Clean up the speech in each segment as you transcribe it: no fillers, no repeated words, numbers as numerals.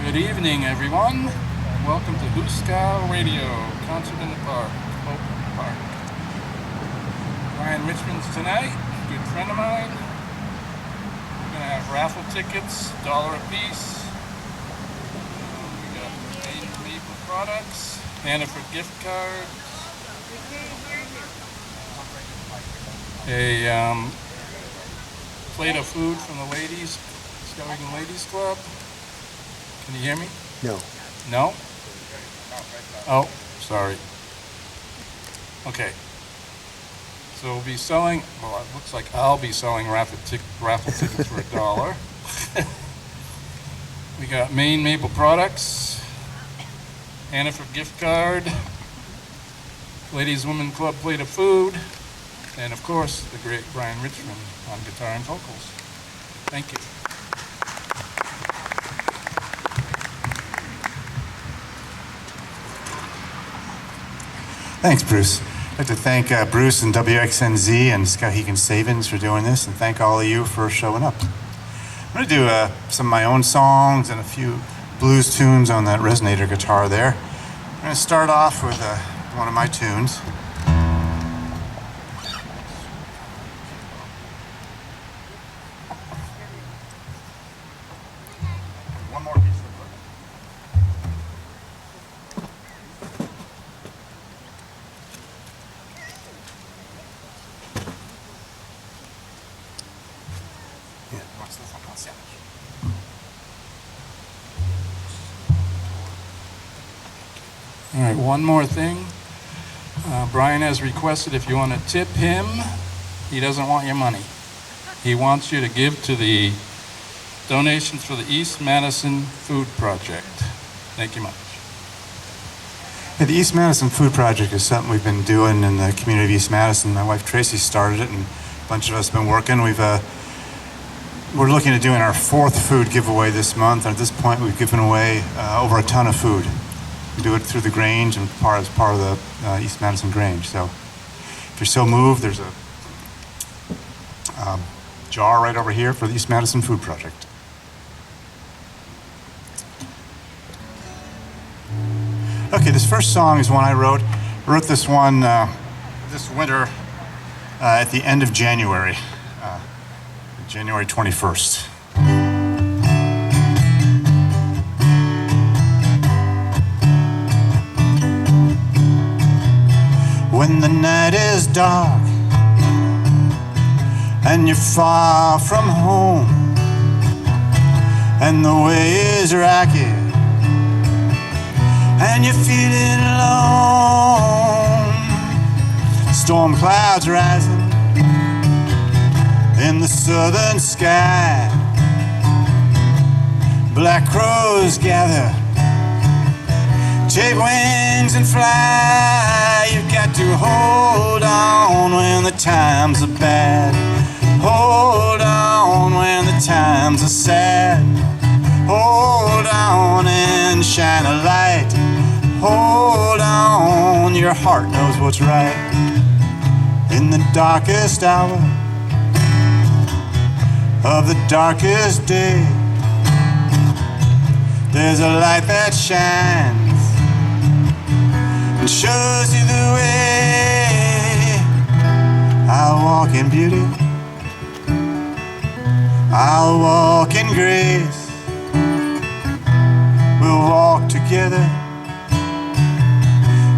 Good evening, everyone. Welcome to Huskow Radio, Concert in the Park, Coburn Park. Ryan Richmond's tonight, good friend of mine. We're going to have raffle tickets, $1 a piece. We got Maple products, Hannaford gift cards. A plate of food from the ladies, Skellington Ladies Club. Can you hear me? No. No? Oh, sorry. Okay. So we'll be selling, well, it looks like I'll be selling raffle tickets for $1. We got Maine Maple Products, Hannaford gift card, Ladies Women Club plate of food, and of course, the great Brian Richmond on guitar and vocals. Thank you. Thanks, Bruce. I'd like to thank Bruce and WXNZ and Skowhegan Savings for doing this, and thank all of you for showing up. I'm going to do some of my own songs and a few blues tunes on that resonator guitar there. I'm going to start off with one of my tunes. One more piece. All right, one more thing. Brian has requested if you want to tip him, he doesn't want your money. He wants you to give to the donations for the East Madison Food Project. Thank you much. Yeah, the East Madison Food Project is something we've been doing in the community of East Madison. My wife Tracy started it, and a bunch of us have been working. We're looking at doing our 4th food giveaway this month, and at this point we've given away over a ton of food. We do it through the Grange and as part of the East Madison Grange. So if you're so moved, there's a jar right over here for the East Madison Food Project. Okay, this first song is one I wrote. I wrote this one this winter at the end of January, January 21st. When the night is dark and you're far from home and the way is rocky and you're feeling alone, storm clouds rising in the southern sky, black crows gather, take wings and fly. You've got to hold on when the times are bad. Hold on when the times are sad. Hold on and shine a light. Hold on, your heart knows what's right. In the darkest hour of the darkest day, there's a light that shines and shows you the way. I'll walk in beauty, I'll walk in grace. We'll walk together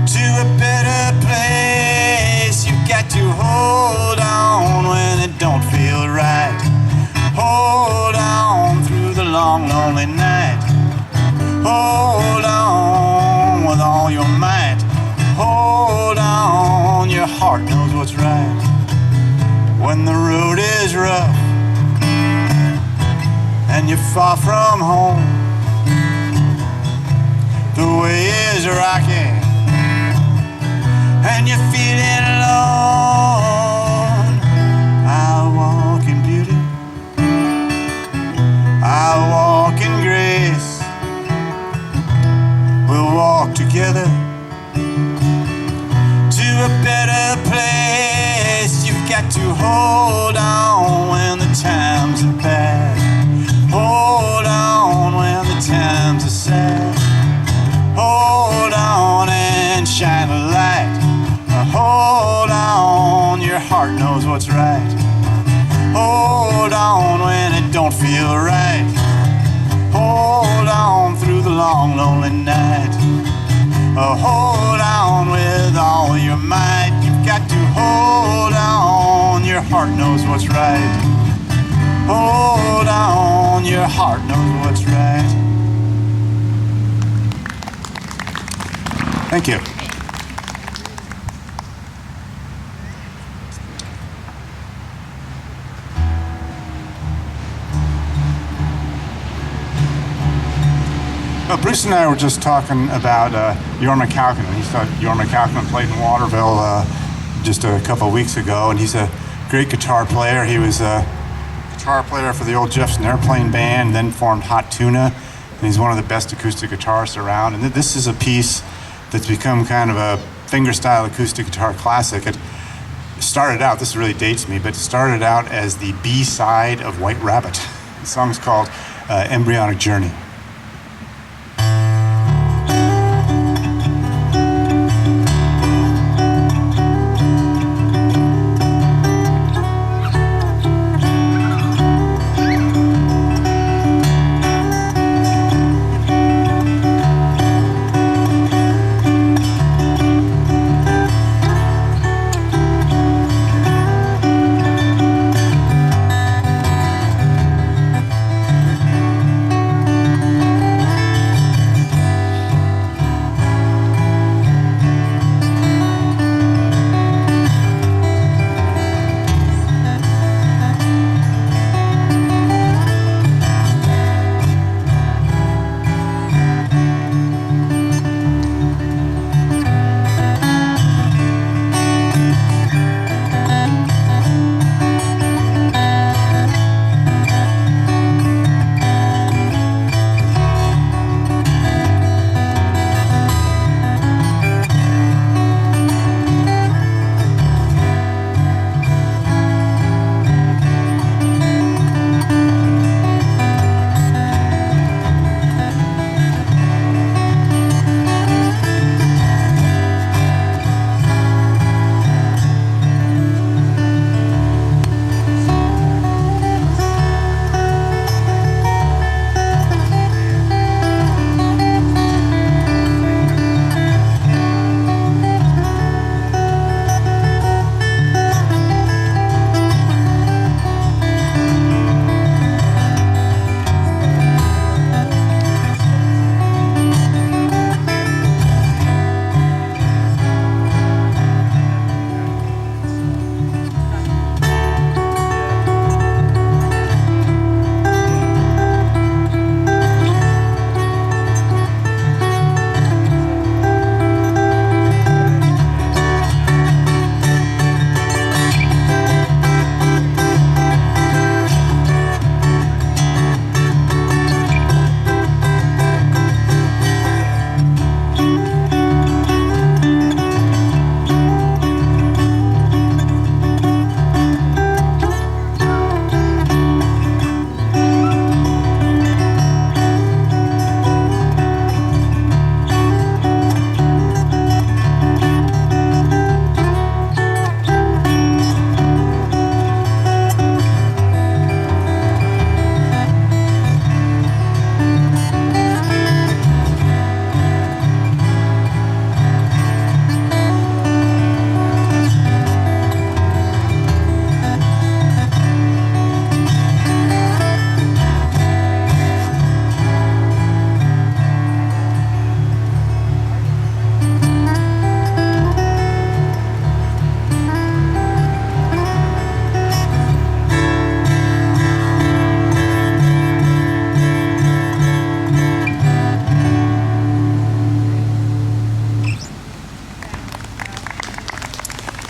to a better place. You've got to hold on when it don't feel right. Hold on through the long, lonely night. Hold on with all your might. Hold on, your heart knows what's right. When the road is rough and you're far from home, the way is rocky and you're feeling alone, I'll walk in beauty, I'll walk in grace. We'll walk together to a better place. You've got to hold on when the times are bad. Hold on when the times are sad. feel right. Hold on through the long, lonely night. Hold on with all your might. You've got to hold on. Your heart knows what's right. Hold on. Your heart knows what's right. Thank you. Bruce and I were just talking about Jorma Kaukonen. He thought Jorma Kaukonen played in Waterville just a couple of weeks ago, and he's a great guitar player. He was a guitar player for the old Jefferson Airplane Band, then formed Hot Tuna, and he's one of the best acoustic guitarists around. And this is a piece that's become kind of a fingerstyle acoustic guitar classic. It started out, this really dates me, but it started out as the B-side of White Rabbit. The song's called Embryonic Journey.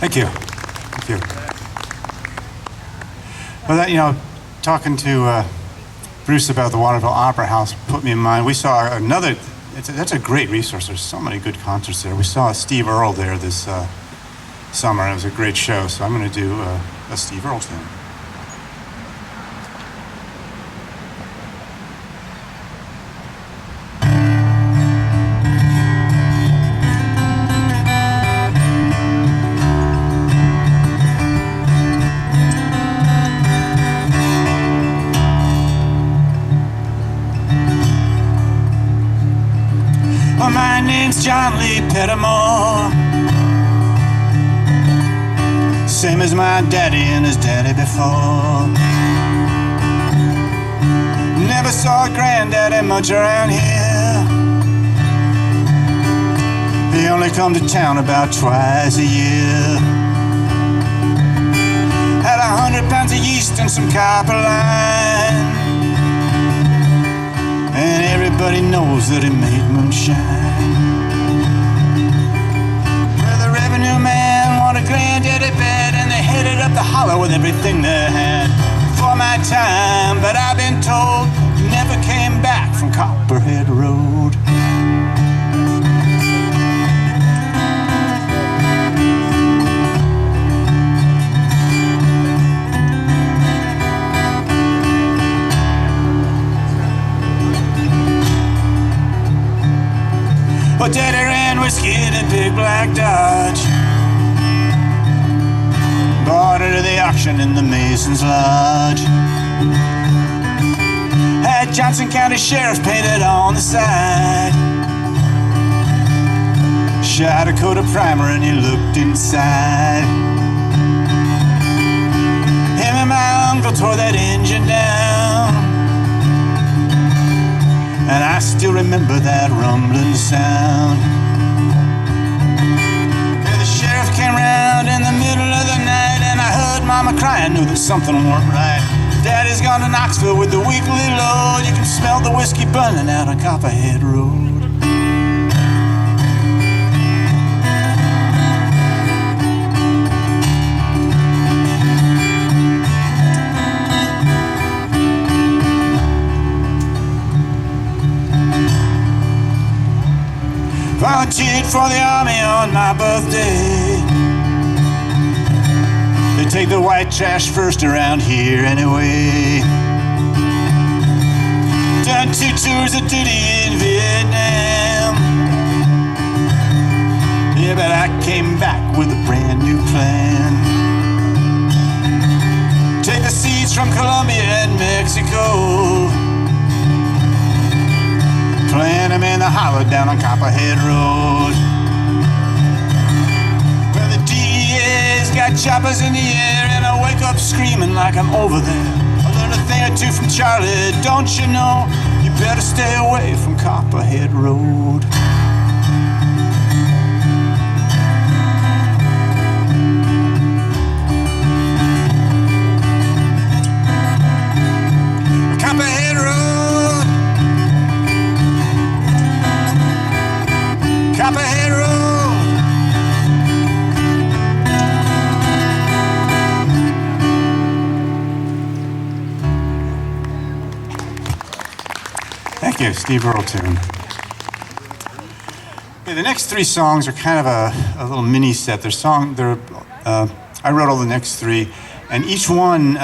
Thank you. Thank you. Well, that, talking to Bruce about the Waterville Opera House put me in mind. We saw another, that's a great resource. There's so many good concerts there. We saw Steve Earle there this summer. It was a great show, so I'm going to do a Steve Earle tune. is John Lee Pettimore, same as my daddy and his daddy before. Never saw granddaddy much around here. He only come to town about twice a year. Had 100 pounds of yeast and some copper line, and everybody knows that he made moonshine. Well, the revenue man wanted granddaddy bad, and they headed up the hollow with everything they had. For my time, but I've been told he never came back from Copperhead Road. Well, Daddy ran whiskey in a big black Dodge, bought it at the auction in the Mason's Lodge. Had Johnson County Sheriff painted on the side. Shot a coat of primer and he looked inside. Him and my uncle tore that engine down, and I still remember that rumbling sound. The sheriff came round in the middle of the night, and I heard Mama cry. I knew that something weren't right. Daddy's gone to Knoxville with the weekly load. You can smell the whiskey burning out on Copperhead Road. Volunteered for the army on my birthday. They take the white trash first around here anyway. Done 2 tours of duty in Vietnam. Yeah, but I came back with a brand new plan. Take the seeds from Colombia and Mexico, plant them in the hollow down on Copperhead Road. Well, the DEA's got choppers in the air, and I wake up screaming like I'm over there. I learned a thing or two from Charlie, don't you know? You better stay away from Copperhead Road. Copperhead Road, Copperhead Road. Thank you, Steve Earle tune. Okay, the next 3 songs are kind of a little mini set. I wrote all the next 3, and each one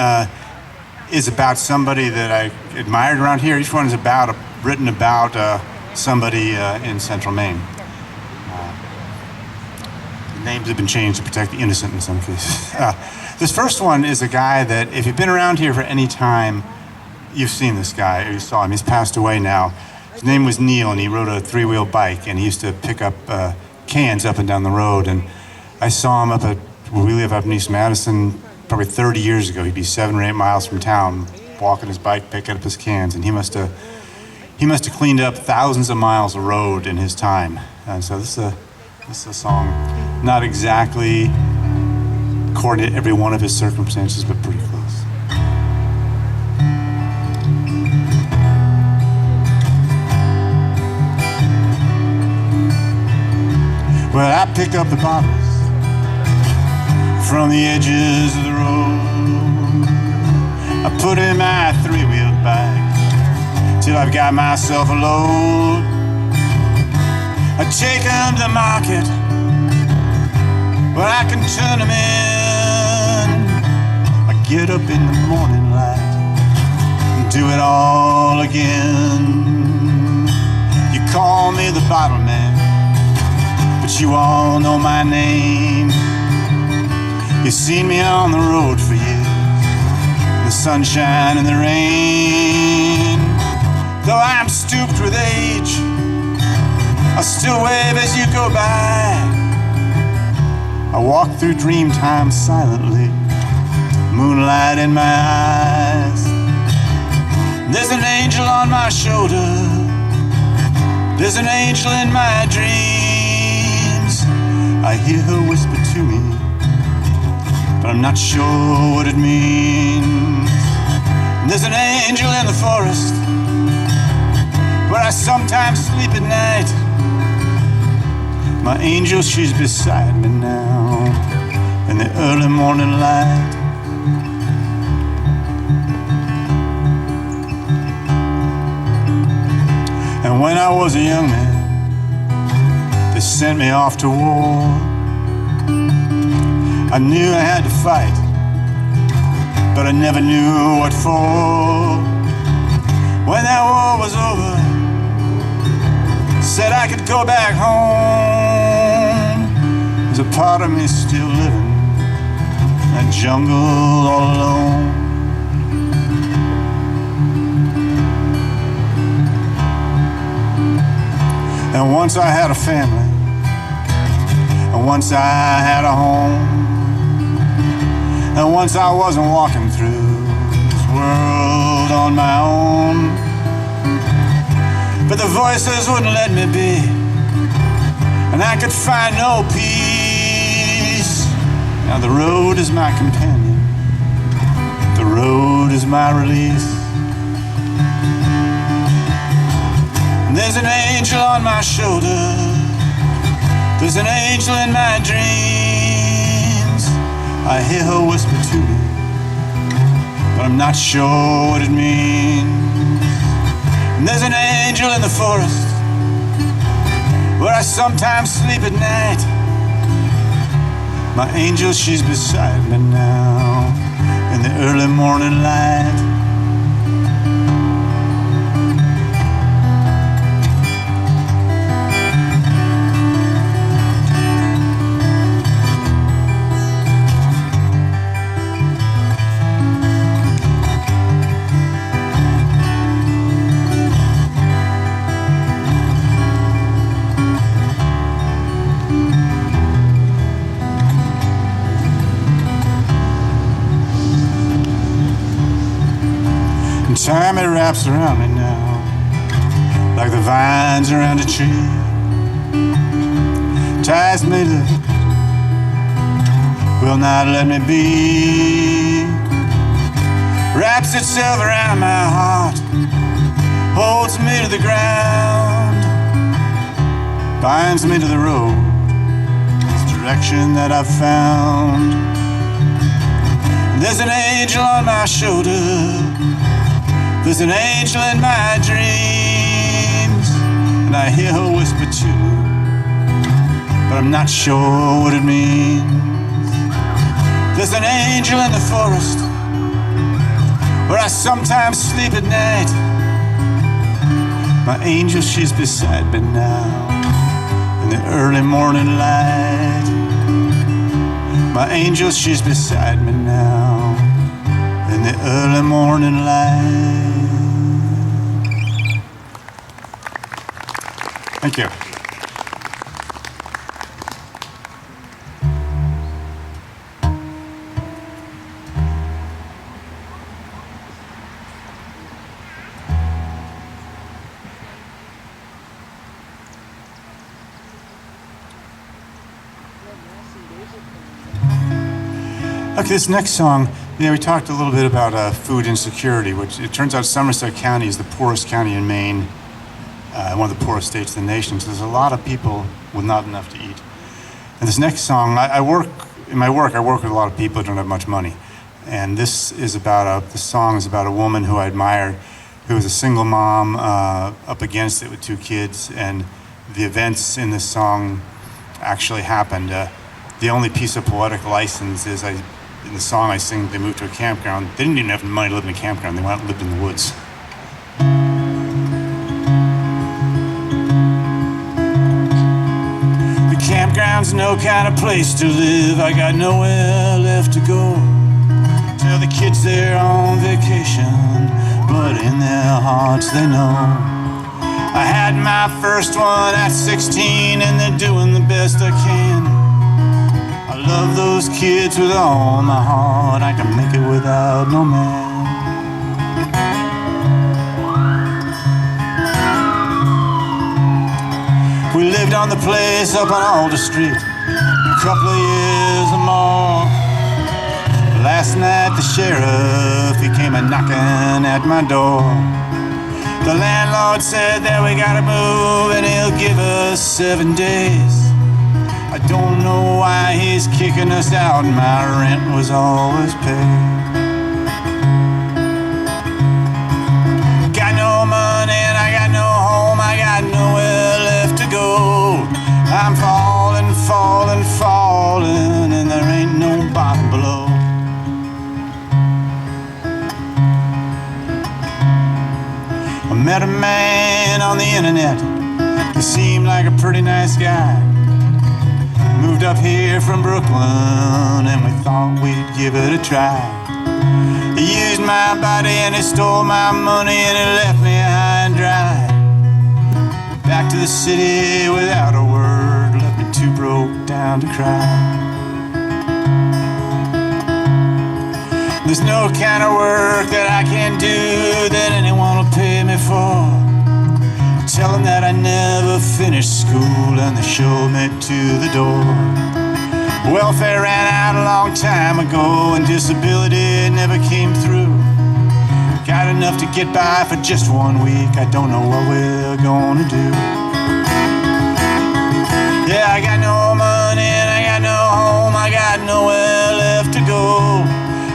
is about somebody that I admired around here. Each one is written about somebody in Central Maine. Names have been changed to protect the innocent in some cases. This first one is a guy that, if you've been around here for any time, you've seen this guy, or you saw him. He's passed away now. His name was Neil, and he rode a 3-wheel bike, and he used to pick up cans up and down the road. And I saw him where we live up in East Madison probably 30 years ago. He'd be 7 or 8 miles from town, walking his bike, picking up his cans, and he must have cleaned up thousands of miles of road in his time. And so this is a song, not exactly according to every one of his circumstances, but pretty close. Well, I picked up the bottles from the edges of the road. I put in my 3-wheeled bike till I've got myself a load. I take them to the market where I can turn them in. I get up in the morning light and do it all again. You call me the bottle man, but you all know my name. You've seen me on the road for years, the sunshine and the rain. Though I'm stooped with age, I still wave as you go by. I walk through dream time silently, moonlight in my eyes. There's an angel on my shoulder, there's an angel in my dreams. I hear her whisper to me, but I'm not sure what it means. There's an angel in the forest where I sometimes sleep at night. My angel, she's beside me now in the early morning light. And when I was a young man, they sent me off to war. I knew I had to fight, but I never knew what for. When that war was over, said I could go back home. There's a part of me still living in that jungle all alone. And once I had a family, and once I had a home, and once I wasn't walking through this world on my own. But the voices wouldn't let me be, and I could find no peace. Now the road is my companion, the road is my release. And there's an angel on my shoulder, there's an angel in my dreams. I hear her whisper to me, but I'm not sure what it means. And there's an angel in the forest where I sometimes sleep at night. My angel, she's beside me now in the early morning light. Time it wraps around me now, like the vines around a tree. Ties me to, will not let me be. Wraps itself around my heart, holds me to the ground, binds me to the road, this direction that I've found. There's an angel on my shoulder, there's an angel in my dreams, and I hear her whisper to me, but I'm not sure what it means. There's an angel in the forest where I sometimes sleep at night. My angel, she's beside me now in the early morning light. My angel, she's beside me now in the early morning light. Thank you. Okay, this next song, we talked a little bit about food insecurity, which it turns out Somerset County is the poorest county in Maine, one of the poorest states in the nation. So there's a lot of people with not enough to eat. And this next song, I work with a lot of people who don't have much money. And this song is about a woman who I admire, who was a single mom up against it with 2 kids. And the events in this song actually happened. The only piece of poetic license is in the song I sing, they moved to a campground. They didn't even have the money to live in a campground. They went out and lived in the woods. The campground's no kind of place to live. I got nowhere left to go. Tell the kids they're on vacation, but in their hearts they know I had my first one at 16 and they're doing the best I can. I love those kids with all my heart. I can make it without no man. We lived on the place up on Alder Street a couple of years or more. Last night the sheriff, he came a-knocking at my door. The landlord said that we gotta move and he'll give us 7 days. I don't know why he's kicking us out, my rent was always paid. Got no money and I got no home, I got nowhere left to go. I'm falling, falling, falling, and there ain't no bottom below. I met a man on the internet, he seemed like a pretty nice guy. Moved up here from Brooklyn and we thought we'd give it a try. He used my body and he stole my money and he left me high and dry. Back to the city without a word, left me too broke down to cry. There's no kind of work that I can do that anyone will pay me for. Tell them that I never finished school and they showed me to the door. Welfare ran out a long time ago and disability never came through. Got enough to get by for just 1 week, I don't know what we're gonna do. Yeah, I got no money and I got no home, I got nowhere left to go.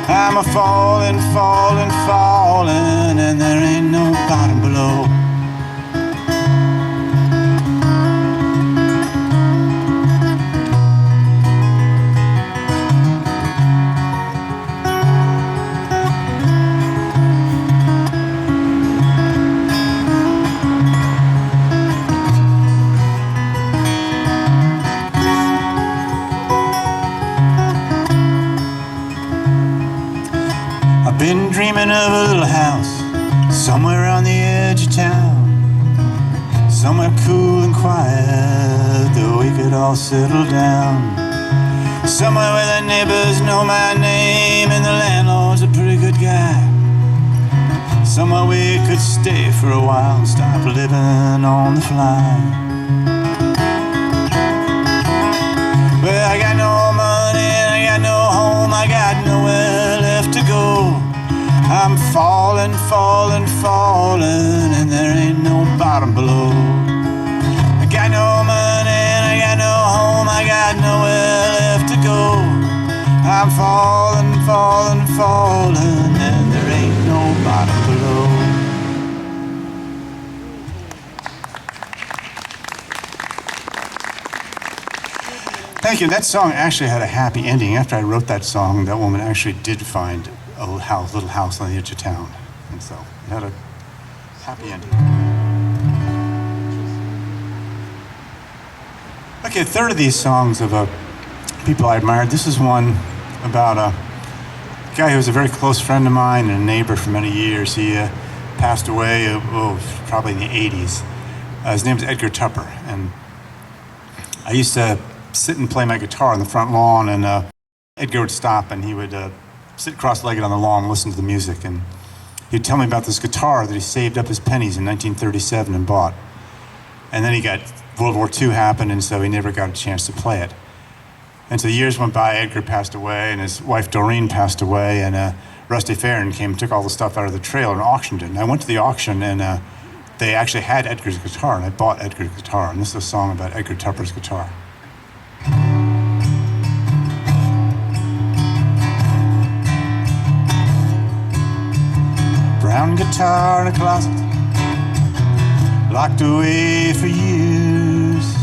I'm a falling, falling, falling, and there ain't no bottom below. I've been dreaming of a little house somewhere on the edge of town, somewhere cool and quiet that we could all settle down, somewhere where the neighbors know my name and the landlord's a pretty good guy, somewhere we could stay for a while and stop living on the fly. Well, I got no money and I got no home, I got nowhere left to go. I'm falling, falling, falling, and there ain't no bottom below. I got no money and I got no home, I got nowhere left to go. I'm falling, falling, falling, and there ain't no bottom below. Thank you. That song actually had a happy ending. After I wrote that song, that woman actually did find a little house on the edge of town. And so it had a happy ending. Okay, a third of these songs of people I admired. This is one about a guy who was a very close friend of mine and a neighbor for many years. He passed away, probably in the 80s. His name was Edgar Tupper. And I used to sit and play my guitar on the front lawn, and Edgar would stop and he would sit cross-legged on the lawn and listen to the music. And he'd tell me about this guitar that he saved up his pennies in 1937 and bought. And then World War II happened, and so he never got a chance to play it. And so years went by, Edgar passed away, and his wife Doreen passed away, and Rusty Farron came and took all the stuff out of the trailer and auctioned it. And I went to the auction, and they actually had Edgar's guitar, and I bought Edgar's guitar. And this is a song about Edgar Tupper's guitar. Brown guitar in a closet, locked away for years.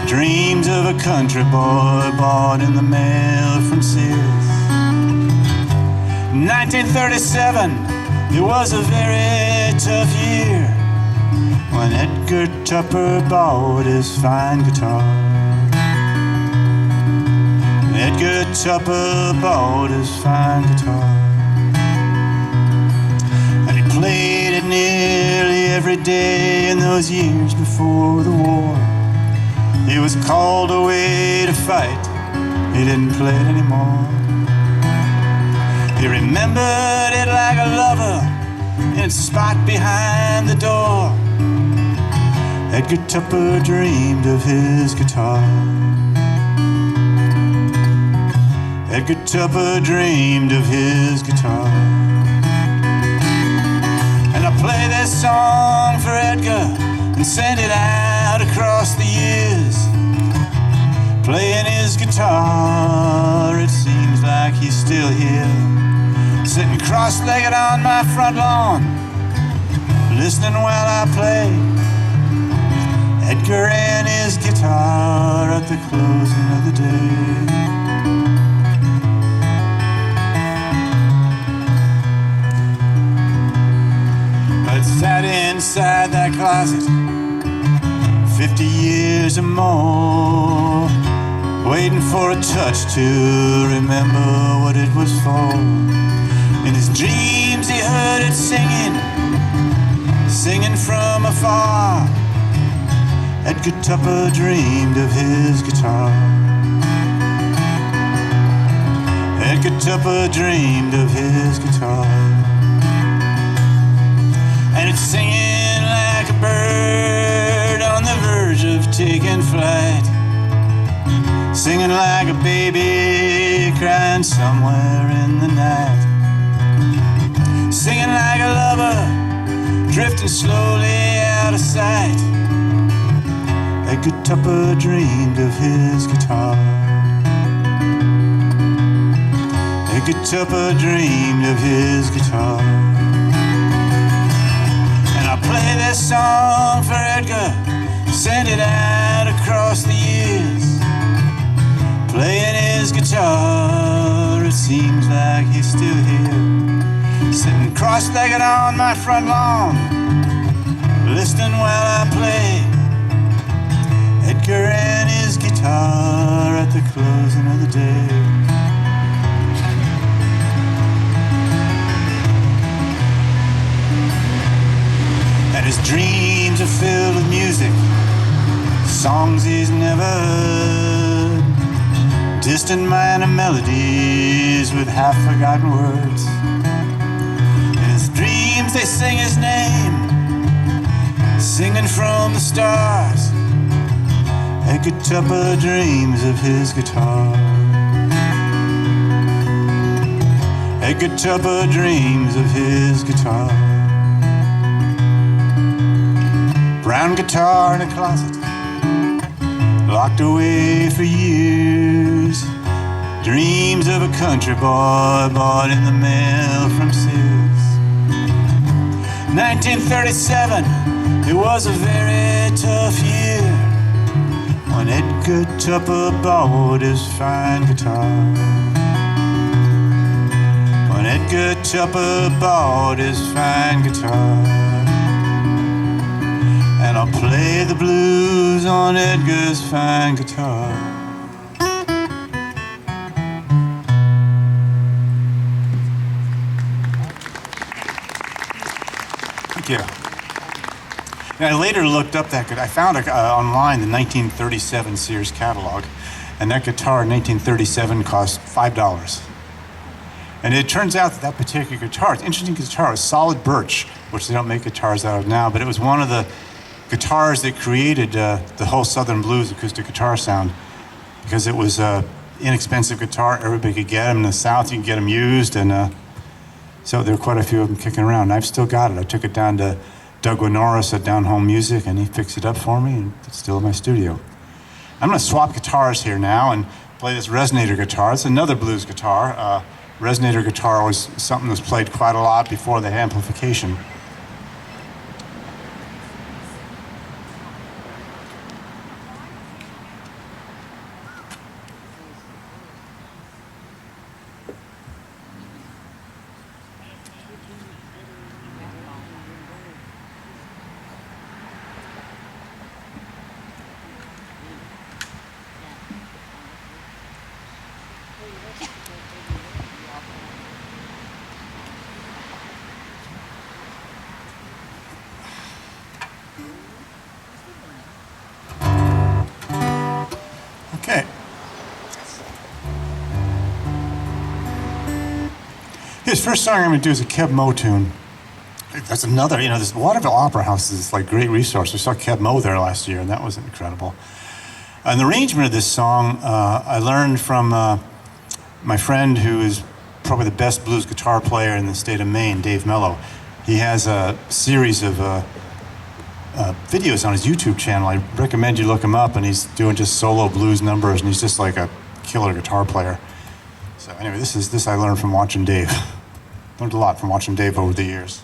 Dreams of a country boy bought in the mail from Sears. 1937, it was a very tough year when Edgar Tupper bought his fine guitar. Edgar Tupper bought his fine guitar. Played it nearly every every day in those years before the war. He was called away to fight, he didn't play it anymore. He remembered it like a lover in its spot behind the door. Edgar Tupper dreamed of his guitar. Edgar Tupper dreamed of his guitar. And I play this song for Edgar and send it out across the years. Playing his guitar, it seems like he's still here, sitting cross-legged on my front lawn, listening while I play. Edgar and his guitar at the closing of the day. I sat inside that closet 50 years or more, waiting for a touch to remember what it was for. In his dreams he heard it singing, singing from afar. Edgar Tupper dreamed of his guitar. Edgar Tupper dreamed of his guitar. And it's singing like a bird on the verge of taking flight, singing like a baby crying somewhere in the night, singing like a lover drifting slowly out of sight. Edgar Tupper dreamed of his guitar. Edgar Tupper dreamed of his guitar. And I play this song for Edgar, send it out across the years. Playing his guitar, it seems like he's still here, sitting cross-legged on my front lawn, listening while I play. Edgar and his guitar at the closing of the day. And his dreams are filled with music, songs he's never heard, distant minor melodies with half-forgotten words. In his dreams they sing his name, singing from the stars. Edgar Tupper dreams of his guitar. Edgar Tupper dreams of his guitar. Brown guitar in a closet, locked away for years. Dreams of a country boy bought in the mail from Sears. 1937, it was a very tough year when Edgar Tupper bought his fine guitar. When Edgar Tupper bought his fine guitar. And I'll play the blues on Edgar's fine guitar. Thank you. And I later looked up that, I found online the 1937 Sears catalog, and that guitar in 1937 cost $5. And it turns out that that particular guitar, it's an interesting guitar, is solid birch, which they don't make guitars out of now, but it was one of the guitars that created the whole Southern blues acoustic guitar sound, because it was an inexpensive guitar. Everybody could get them in the South. You can get them used, and so there were quite a few of them kicking around. I've still got it. I took it down to Doug Norris at Down Home Music, and he fixed it up for me, and it's still in my studio. I'm going to swap guitars here now and play this resonator guitar. It's another blues guitar. Resonator guitar was something that was played quite a lot before the amplification. this first song I'm going to do is a Keb Mo tune. That's another, this Waterville Opera House is like great resource. We saw Keb Mo there last year, and that was incredible. And the arrangement of this song, I learned from my friend who is probably the best blues guitar player in the state of Maine, Dave Mello. He has a series of videos on his YouTube channel. I recommend you look him up, and he's doing just solo blues numbers, and he's just like a killer guitar player. So anyway, this I learned from watching Dave. Learned a lot from watching Dave over the years.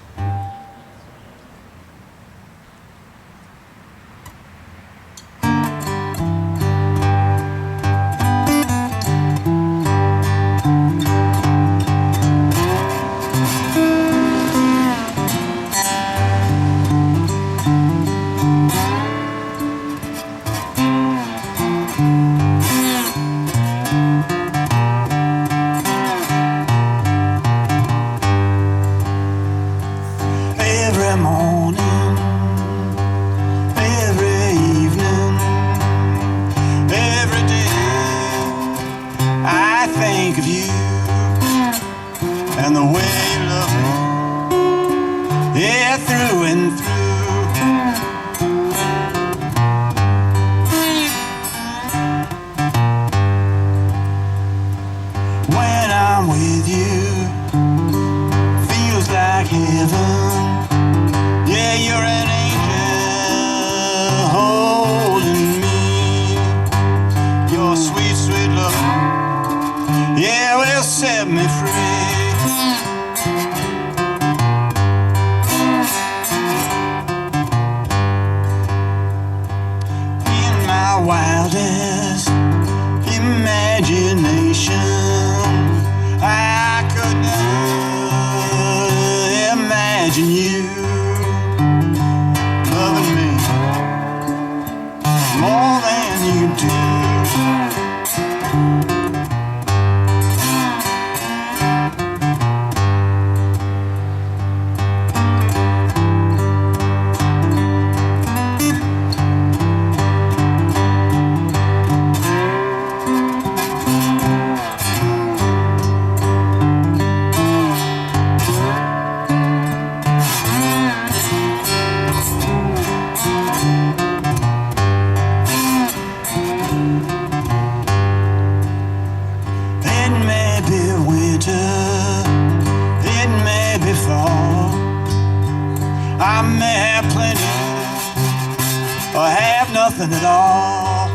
Nothing at all,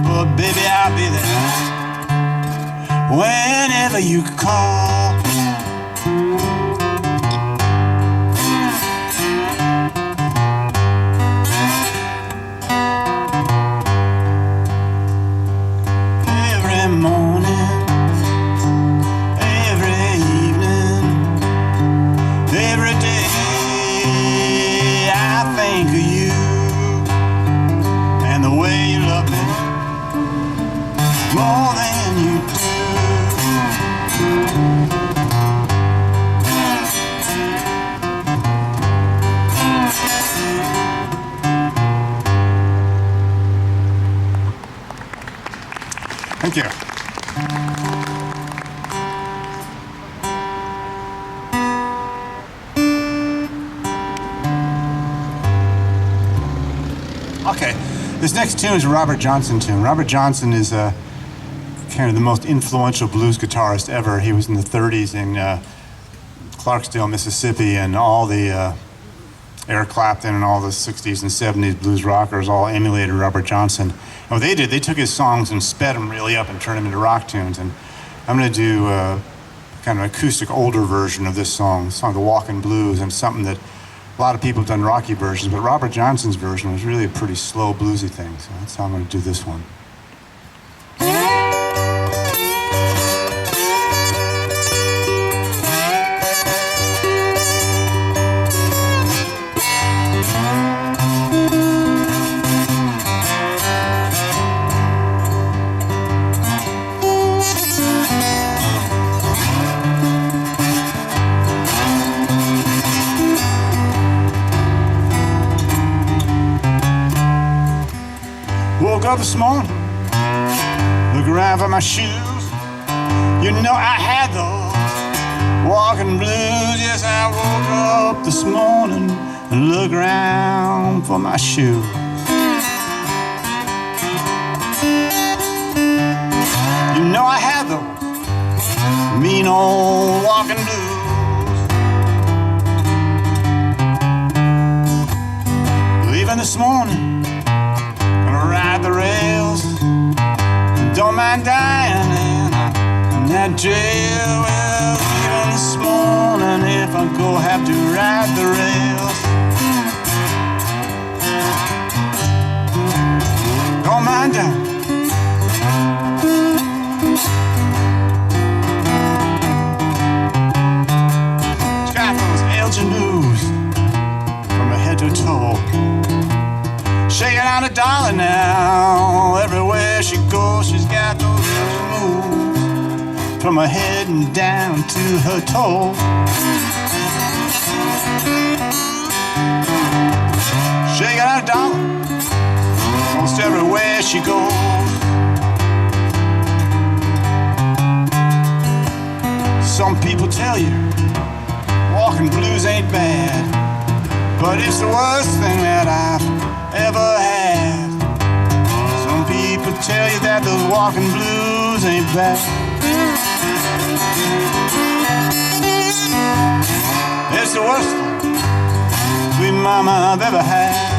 but baby I'll be there whenever you call. Every morning, every evening, every day I think of you. The way you love me more than you do. Thank you. Okay. This next tune is a Robert Johnson tune. Robert Johnson is kind of the most influential blues guitarist ever. He was in the 30s in Clarksdale, Mississippi, and all the Eric Clapton and all the 60s and 70s blues rockers all emulated Robert Johnson. And what they did, they took his songs and sped them really up and turned them into rock tunes. And I'm going to do kind of an acoustic older version of this song The Walkin' Blues, and something that a lot of people have done rocky versions, but Robert Johnson's version was really a pretty slow bluesy thing, so that's how I'm going to do this one. Woke up this morning, look around for my shoes. You know I had those walking blues. Yes, I woke up this morning and looked around for my shoes. You know I had those mean old walking blues. Leaving this morning, gonna ride the rails. Don't mind dying in that jail. Well, even this morning, if I go have to ride the rails. Don't mind dying. News from her head to toe, shaking out $1 now. Everywhere she goes, she's got those moves from her head and down to her toe. Shaking out $1 almost everywhere she goes. Some people tell you walking blues ain't bad, but it's the worst thing that I've ever had. Some people tell you that those walking blues ain't bad. It's the worst thing, sweet mama, I've ever had.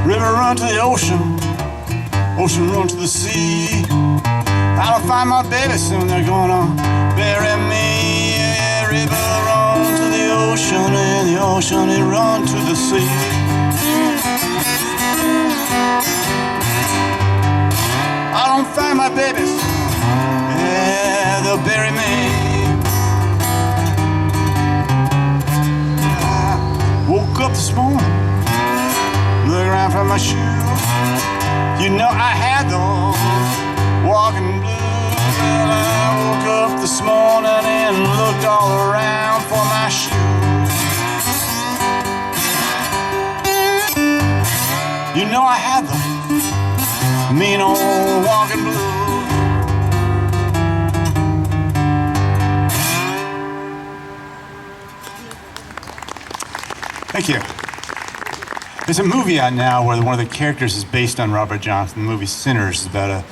River run to the ocean, ocean run to the sea. I don't find my baby soon, they're gonna bury me. Yeah, river run to the ocean, and the ocean it run to the sea. I don't find my baby soon, yeah, they'll bury me. I woke up this morning, look around for my shoes. You know I had those walking blues. Well, I woke up this morning and looked all around for my shoes. You know I had those mean old walking blues. Thank you. There's a movie out now where one of the characters is based on Robert Johnson. The movie Sinners is about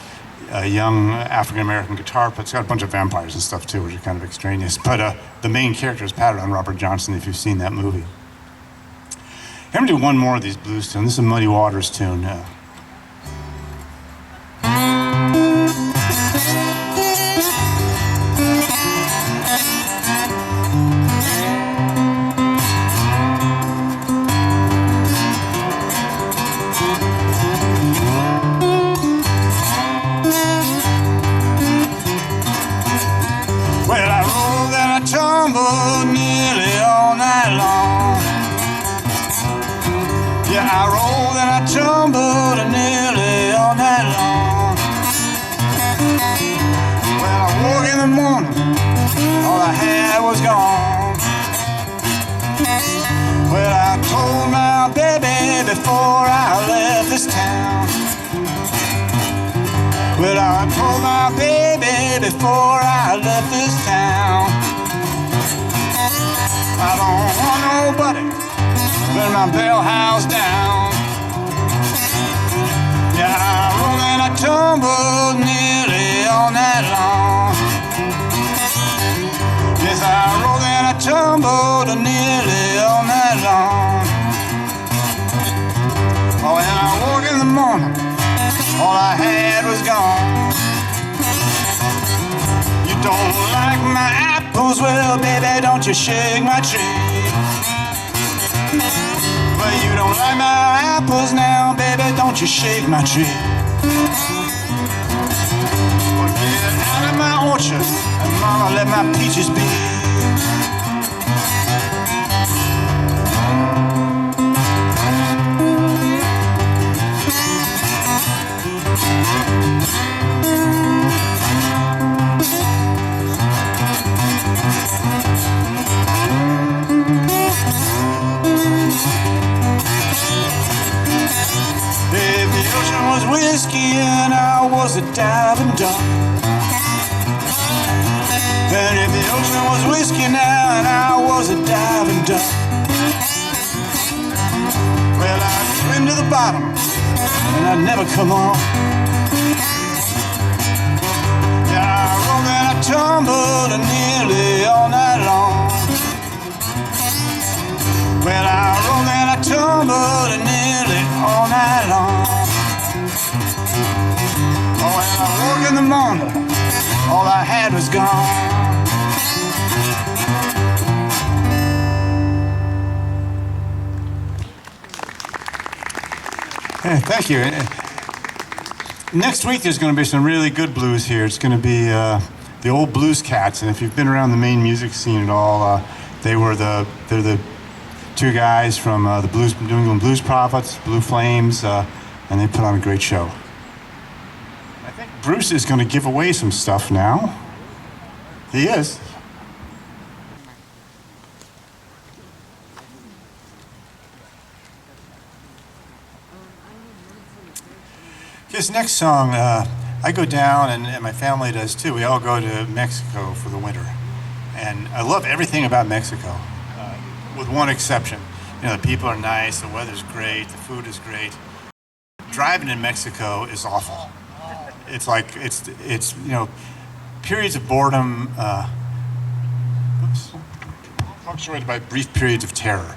a young African-American guitar player. It's got a bunch of vampires and stuff too, which are kind of extraneous. But the main character is patterned on Robert Johnson, if you've seen that movie. I'm gonna do one more of these blues tunes. This is a Muddy Waters tune. Tumbled nearly all night long. Yeah, I rolled and I tumbled nearly all night long. Well, I woke in the morning, all I had was gone. Well, I told my baby before I left this town. Well, I told my baby before I left this town. I don't want nobody burn my bell house down. Yeah, I rolled and I tumbled nearly all night long. Yes, I rolled and I tumbled nearly all night long. Oh, and I woke in the morning, all I had was gone. You don't like my apples, well, baby, don't you shake my tree. Well, you don't like my apples now, baby, don't you shake my tree. Well, get out of my orchard, and mama, let my peaches be. was a diving duck. And if the ocean was whiskey now, and I was a diving duck, well, I'd swim to the bottom, and I'd never come on. Yeah, I rolled and I tumbled nearly all night long. Well, I rolled and I tumbled nearly all night long. Oh, when I woke in the morning, all I had was gone. Hey, thank you. Next week there's going to be some really good blues here. It's going to be the old Blues Cats, and if you've been around the main music scene at all, they're the two guys from the New England Blues Prophets, Blue Flames, and they put on a great show. I think Bruce is going to give away some stuff now. He is. This next song, I go down, and my family does too. We all go to Mexico for the winter. And I love everything about Mexico, with one exception. You know, the people are nice, the weather's great, the food is great. Driving in Mexico is awful. It's like, it's you know, periods of boredom, punctuated by brief periods of terror.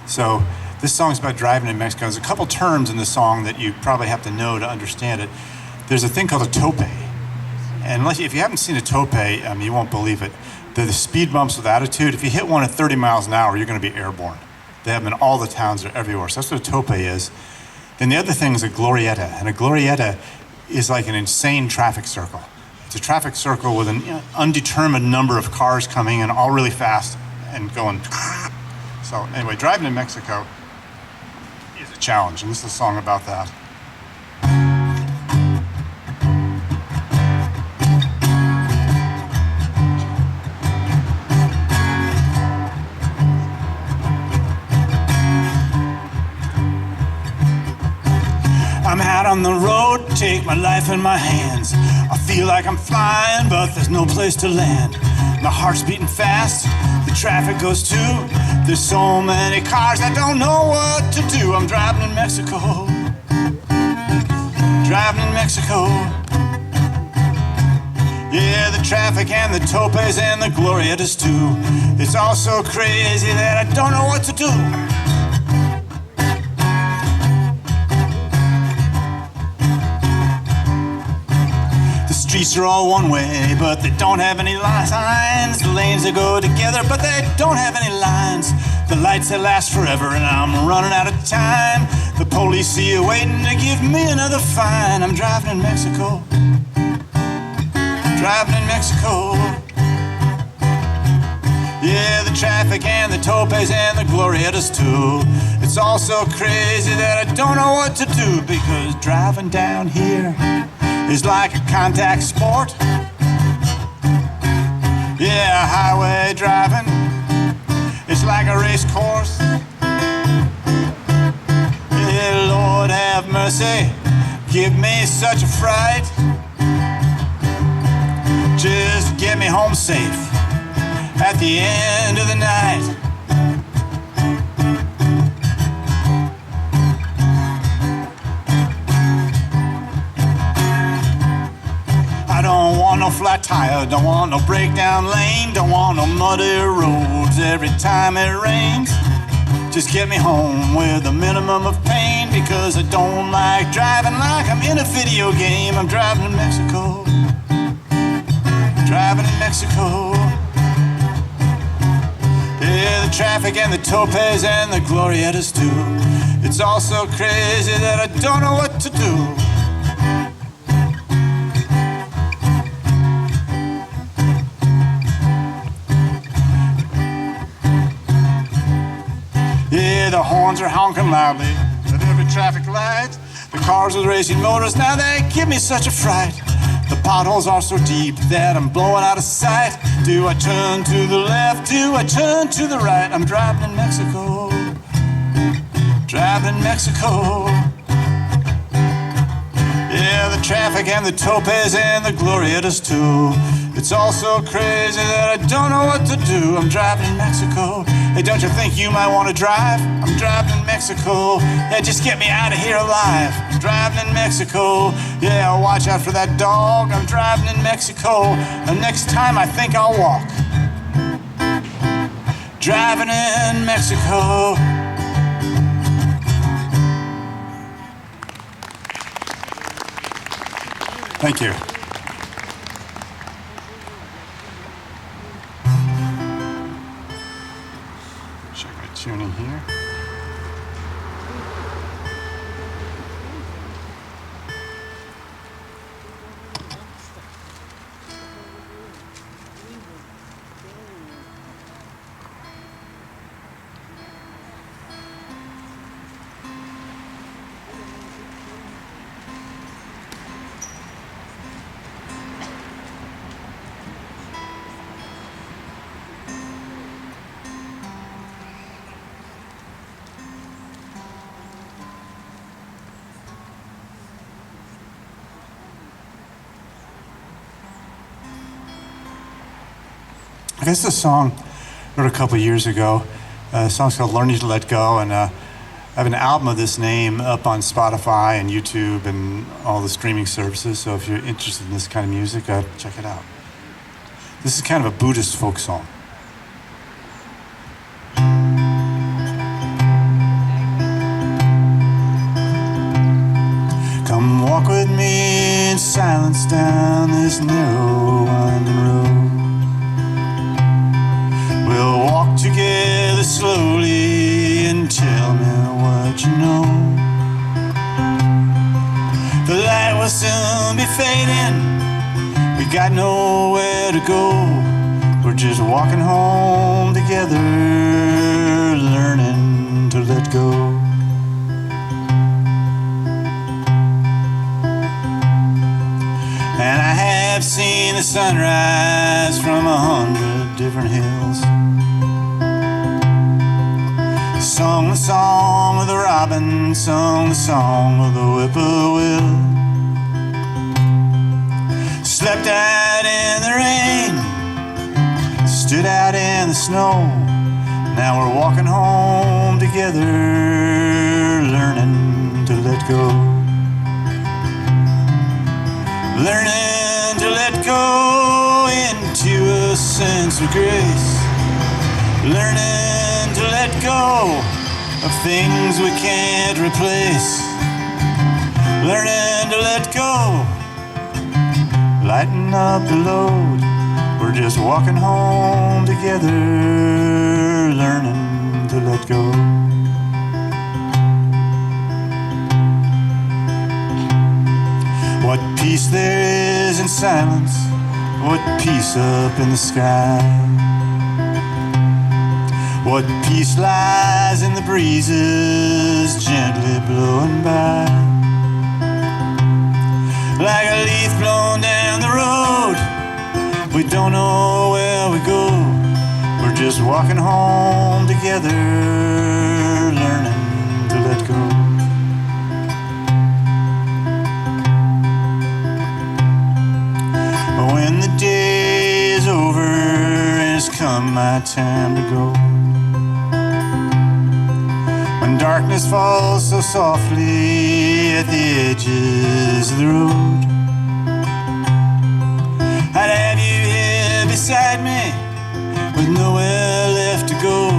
So this song's about driving in Mexico. There's a couple terms in the song that you probably have to know to understand it. There's a thing called a tope. And if you haven't seen a tope, you won't believe it. They're the speed bumps with attitude. If you hit one at 30 miles an hour, you're going to be airborne. They have them in all the towns, they're everywhere. So that's what a tope is. Then the other thing is a glorieta. And a glorieta is like an insane traffic circle. It's a traffic circle with an undetermined number of cars coming in all really fast and going. So anyway, driving in Mexico is a challenge, and this is a song about that. I'm out on the road, take my life in my hands. I feel like I'm flying, but there's no place to land. My heart's beating fast, the traffic goes too. There's so many cars, I don't know what to do. I'm driving in Mexico, driving in Mexico. Yeah, the traffic and the topes and the glorietas too. It's all so crazy that I don't know what to do. Streets are all one way, but they don't have any signs. The lanes that go together, but they don't have any lines. The lights that last forever, and I'm running out of time. The police see you waiting to give me another fine. I'm driving in Mexico, driving in Mexico. Yeah, the traffic and the topes and the glorietas too. It's all so crazy that I don't know what to do, because driving down here is like a contact sport. Yeah, highway driving, it's like a race course. Yeah, Lord have mercy, give me such a fright. Just get me home safe at the end of the night. I don't want no flat tire, don't want no breakdown lane, don't want no muddy roads every time it rains. Just get me home with a minimum of pain, because I don't like driving like I'm in a video game. I'm driving in Mexico, driving in Mexico. Yeah, the traffic and the topes and the glorietas too. It's all so crazy that I don't know what to do. Yeah, the horns are honking loudly at every traffic light. The cars with racing motors, now they give me such a fright. The potholes are so deep that I'm blowing out of sight. Do I turn to the left? Do I turn to the right? I'm driving in Mexico, driving in Mexico. Yeah, the traffic and the topes and the glorietas too. It's all so crazy that I don't know what to do. I'm driving in Mexico. Hey, don't you think you might want to drive? I'm driving in Mexico. Yeah, just get me out of here alive. I'm driving in Mexico. Yeah, watch out for that dog. I'm driving in Mexico. And next time I think I'll walk. Driving in Mexico. Thank you. Check my tuning here. I guess this song I wrote a couple years ago. The song's called Learning to Let Go, and I have an album of this name up on Spotify and YouTube and all the streaming services, so if you're interested in this kind of music, check it out. This is kind of a Buddhist folk song. Come walk with me in silence down this narrow winding road. We'll walk together slowly and tell me what you know. The light will soon be fading. We got nowhere to go. We're just walking home together, learning to let go. And I have seen the sunrise from 100 different hills. Sung the song of the robin, sung the song of the whippoorwill. Slept out in the rain, stood out in the snow. Now we're walking home together, learning to let go. Learning to let go into a sense of grace. Learning to let go of things we can't replace. Learning to let go, lighten up the load. We're just walking home together, learning to let go. What peace there is in silence, what peace up in the sky. What peace lies in the breezes gently blowing by. Like a leaf blown down the road, we don't know where we go. We're just walking home together, learning to let go. But when the day is over and it's come my time to go, when darkness falls so softly at the edges of the road, I'd have you here beside me with nowhere left to go.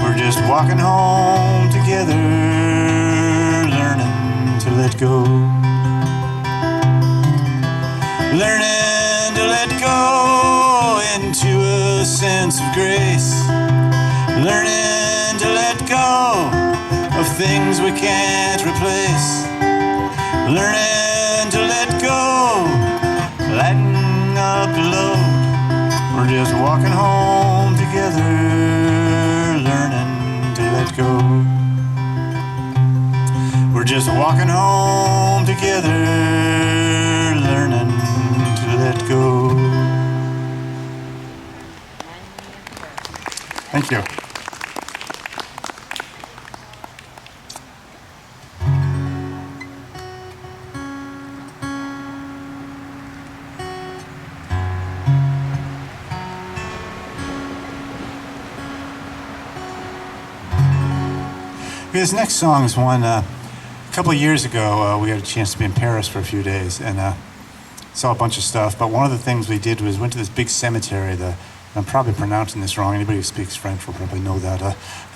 We're just walking home together, learning to let go. Learning to let go into a sense of grace. Learning to let go of things we can't replace. Learning to let go, lighten up the load. We're just walking home together, learning to let go. We're just walking home together, learning to let go. Thank you. This next song is one, a couple of years ago, we had a chance to be in Paris for a few days and saw a bunch of stuff. But one of the things we did was went to this big cemetery, I'm probably pronouncing this wrong, anybody who speaks French will probably know that,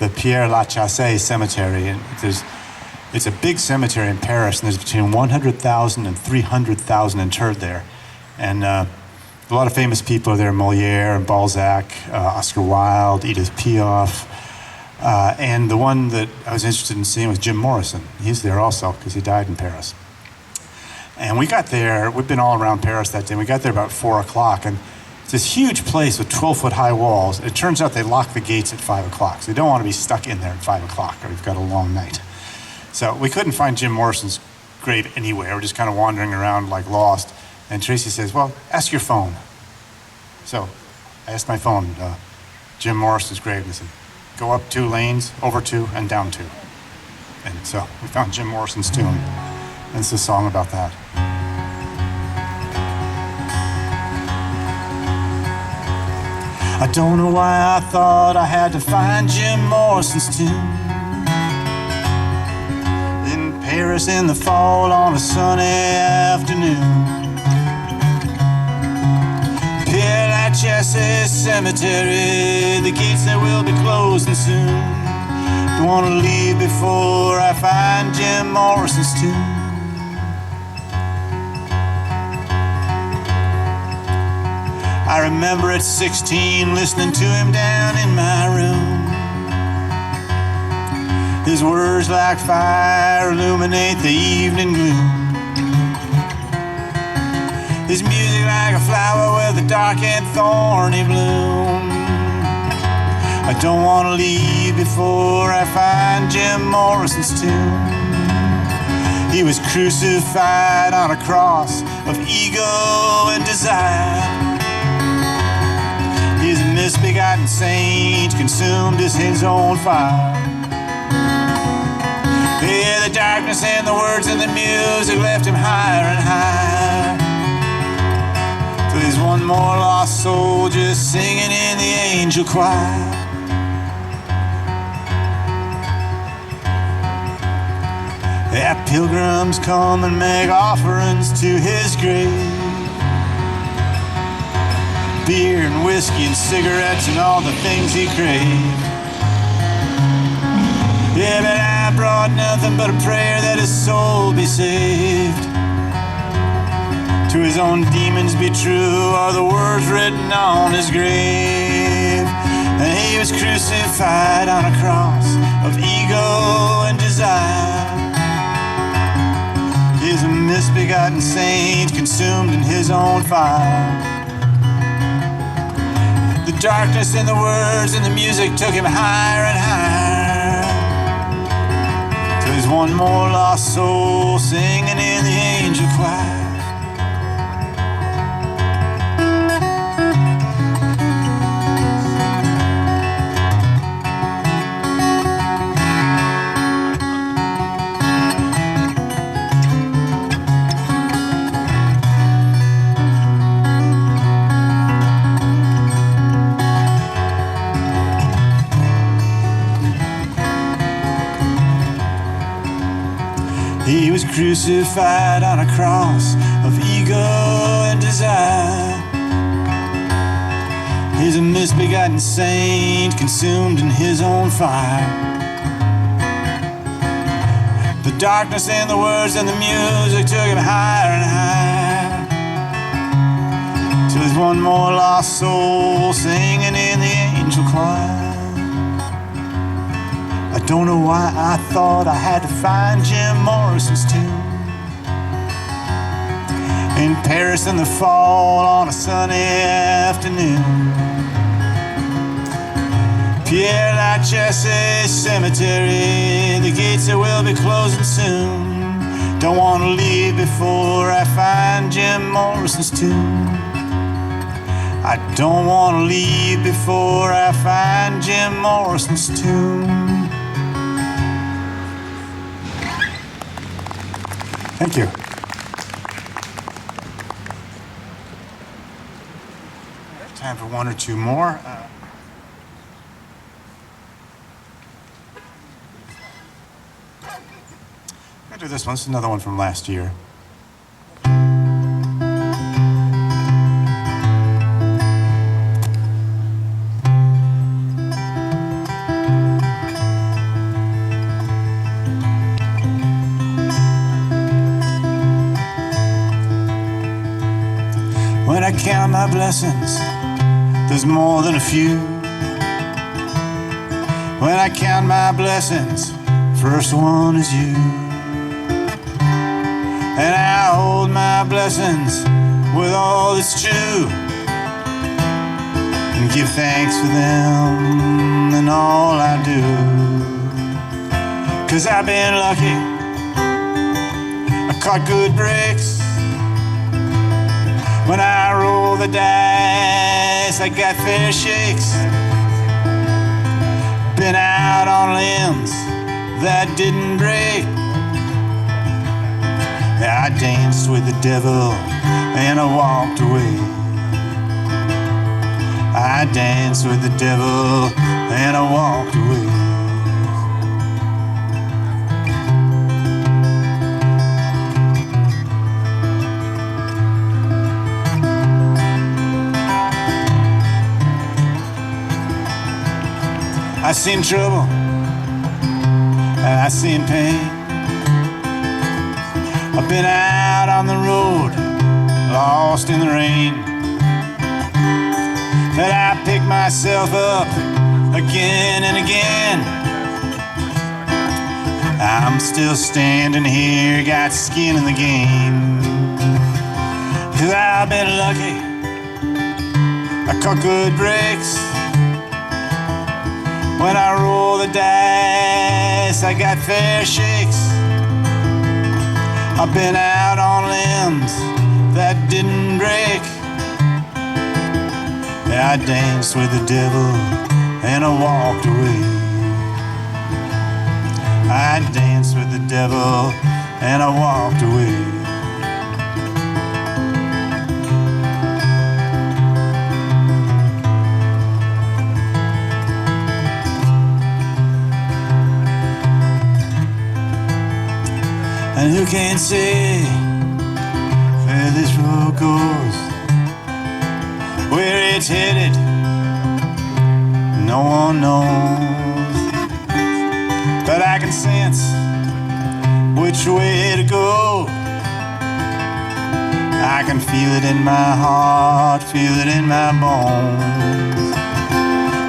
the Père Lachaise Cemetery. And it's a big cemetery in Paris, and there's between 100,000 and 300,000 interred there. And a lot of famous people are there, Molière and Balzac, Oscar Wilde, Edith Piaf. And the one that I was interested in seeing was Jim Morrison. He's there also because he died in Paris. And we got there, we've been all around Paris that day, and we got there about 4 o'clock. And it's this huge place with 12-foot high walls. It turns out they lock the gates at 5 o'clock. So you don't want to be stuck in there at 5 o'clock or you've got a long night. So we couldn't find Jim Morrison's grave anywhere. We're just kind of wandering around like lost. And Tracy says, well, ask your phone. So I asked my phone, Jim Morrison's grave, and I said, go up 2 lanes, over 2, and down 2. And so we found Jim Morrison's tomb. And it's a song about that. I don't know why I thought I had to find Jim Morrison's tomb in Paris in the fall on a sunny afternoon. Père Lachaise Cemetery, the gates there will be closing soon. Don't want to leave before I find Jim Morrison's tomb. I remember at 16 listening to him down in my room. His words like fire illuminate the evening gloom. His music like a flower with a dark and thorny bloom. I don't want to leave before I find Jim Morrison's tomb. He was crucified on a cross of ego and desire. He's a misbegotten saint, consumed as his own fire. Yeah, the darkness and the words and the music left him higher and higher. So there's one more lost soul just singing in the angel choir. Yeah, pilgrims come and make offerings to his grave. Beer and whiskey and cigarettes and all the things he craved. Yeah, but I brought nothing but a prayer that his soul be saved. To his own demons be true are the words written on his grave. And he was crucified on a cross of ego and desire. He's a misbegotten saint consumed in his own fire. The darkness in the words and the music took him higher and higher. Till there's one more lost soul singing in the angel choir. He was crucified on a cross of ego and desire. He's a misbegotten saint consumed in his own fire. The darkness and the words and the music took him higher and higher. Till there's one more lost soul singing in the angel choir. I don't know why I thought I had to find Jim Morrison's tomb in Paris in the fall on a sunny afternoon. Père Lachaise Cemetery, the gates there will be closing soon. Don't want to leave before I find Jim Morrison's tomb. I don't want to leave before I find Jim Morrison's tomb. Thank you. Time for one or two more. I'll do this one. This is another one from last year. When I count my blessings, there's more than a few. When I count my blessings, first one is you. And I hold my blessings with all that's true, and give thanks for them in all I do. 'Cause I've been lucky, I caught good breaks. When I roll the dice, I got fair shakes. Been out on limbs that didn't break. I danced with the devil and I walked away. I danced with the devil and I walked away. I seen trouble and I seen pain. I've been out on the road, lost in the rain. But I pick myself up again and again. I'm still standing here, got skin in the game. 'Cause I've been lucky, I caught good breaks. When I roll the dice, I got fair shakes. I've been out on limbs that didn't break. I danced with the devil and I walked away. I danced with the devil and I walked away. And who can say where this road goes, where it's headed? No one knows. But I can sense which way to go. I can feel it in my heart, feel it in my bones.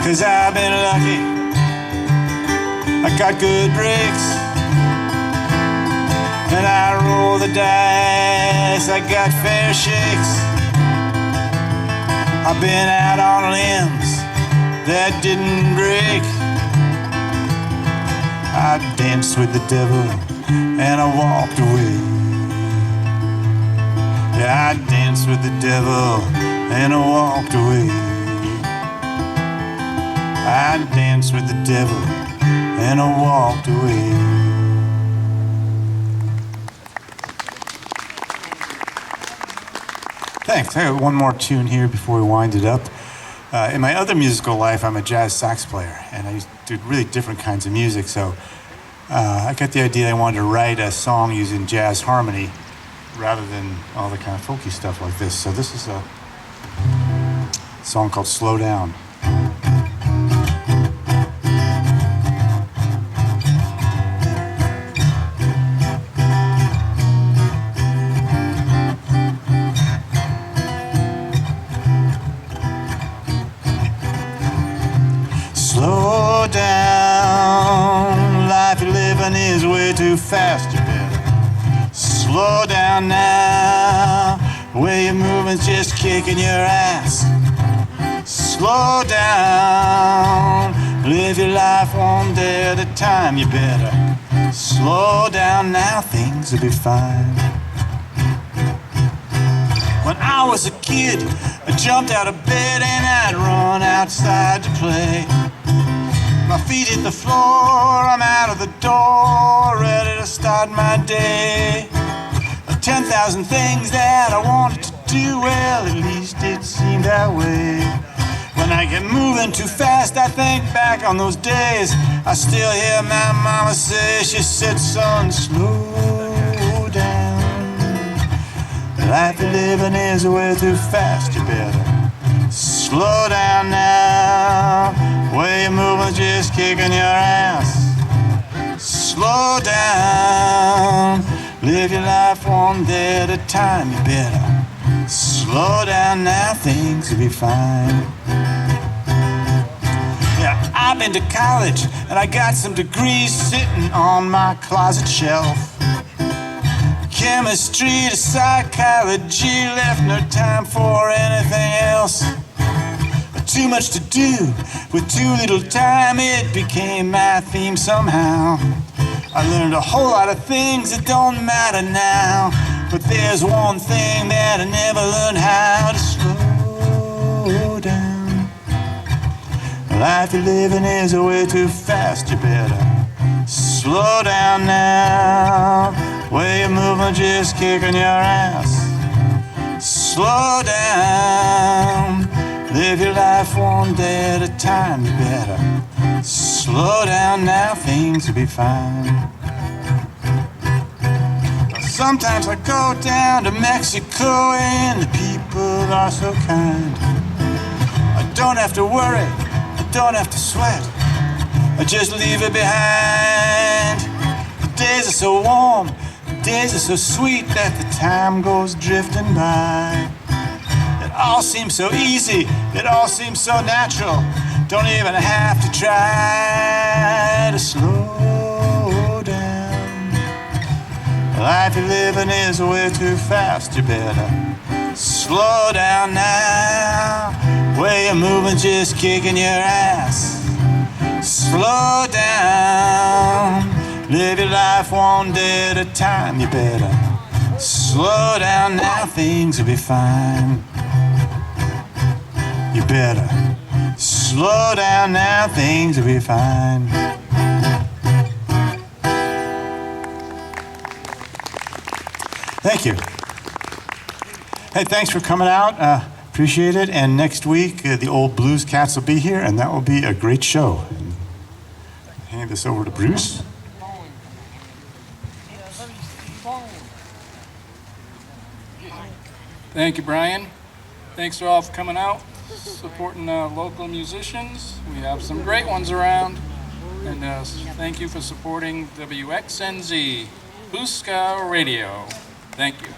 'Cause I've been lucky, I got good breaks. And I roll the dice, I got fair shakes. I've been out on limbs that didn't break. I danced with the devil and I walked away. Yeah, I danced with the devil and I walked away. I danced with the devil and I walked away. Thanks. I got one more tune here before we wind it up. In my other musical life, I'm a jazz sax player, and I used to do really different kinds of music. So I got the idea I wanted to write a song using jazz harmony rather than all the kind of folky stuff like this. So this is a song called Slow Down. Slow down, life you're living is way too fast, you better slow down now. The way you're moving's just kicking your ass. Slow down, live your life one day at a time, you better slow down now, things will be fine. When I was a kid, I jumped out of bed and I'd run outside to play. My feet hit the floor, I'm out of the door, ready to start my day. 10,000 things that I wanted to do, well, at least it seemed that way. When I get moving too fast, I think back on those days. I still hear my mama say, she said, son, slow Life you're living is way too fast. You better slow down now. Way you're moving, just kicking your ass. Slow down. Live your life one day at a time. You better slow down now. Things will be fine. Yeah, I've been to college and I got some degrees sitting on my closet shelf. Chemistry to psychology, left no time for anything else. Too much to do with too little time, it became my theme somehow. I learned a whole lot of things that don't matter now, but there's one thing that I never learned how to slow down. Life you're living is way too fast. You better slow down now. Way you're moving, just kicking your ass. Slow down. Live your life one day at a time. You better slow down now. Things will be fine. Sometimes I go down to Mexico and the people are so kind. I don't have to worry, I don't have to sweat, I just leave it behind. The days are so warm, the days are so sweet that the time goes drifting by. It all seems so easy, it all seems so natural. Don't even have to try to slow down. Life you're living is way too fast. You better slow down now. Way you're moving, just kicking your ass. Slow down. Live your life one day at a time. You better slow down now. Things will be fine. You better slow down now. Things will be fine. Thank you. Hey, thanks for coming out. Appreciate it. And next week, the old Blues Cats will be here, and that will be a great show. Hand this over to Bruce. Thank you, Brian. Thanks for all for coming out, supporting local musicians. We have some great ones around. And thank you for supporting WXNZ, Huska Radio. Thank you.